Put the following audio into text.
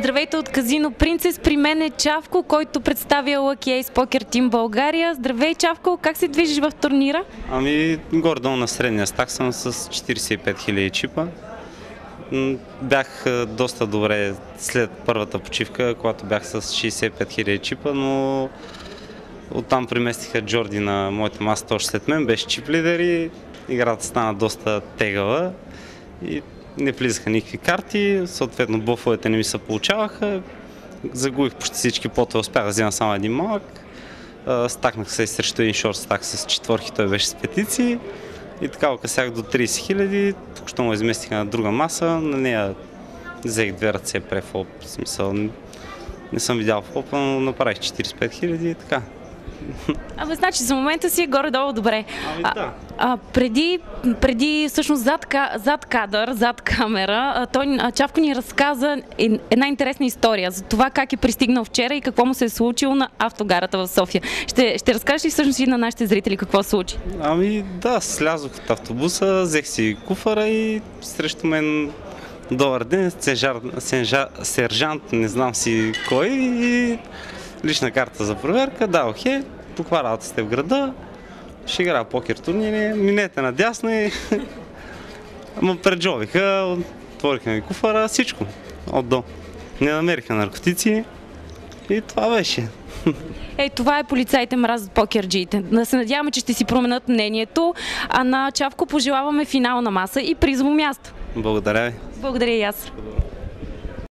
Здравейте от Казино Принцес. При мен е Чавко, който представя Lucky Ace Poker Team България. Здравей, Чавко, как се движиш в турнира? Горе-долу на средния стак съм с 45 000 чипа. Бях доста добре след първата почивка, когато бях с 65 000 чипа, но оттам преместиха Джорди на моята маса точно след мен, беше чип лидер и играта стана доста тегава и не влизаха никакви карти, съответно бофовете не ми се получаваха. Загубих почти всички потове, успях да взема само един малък. Стакнах се срещу един шорт стак с четворки, той беше с петиции. И така окъсях до 30 000, тук що му изместиха на друга маса, на нея взех две ръце префлоп, в смисъл не съм видял флопа, но направих 45 000 и така. Значи за момента си е горе-долу добре. Да. Преди всъщност зад кадър, зад камера, Чавко ни разказа една интересна история за това как е пристигнал вчера и какво му се е случило на автогарата в София. Ще разкажеш ли всъщност и на нашите зрители какво се случи? Да, слязох от автобуса, взех си куфара и срещу мен добър ден, сержант, не знам си кой, и лична карта за проверка, да, окей, каква работа сте в града, ще играя покер турнири, минете надясно и ме преджовиха, отвориха ми куфара, всичко, отдо. Не намериха наркотици и това беше. Това е полицаите мразят покерджиите. Да се надяваме, че ще си променят мнението, а на Чавко пожелаваме финална маса и призово място. Благодаря ви. Благодаря и аз.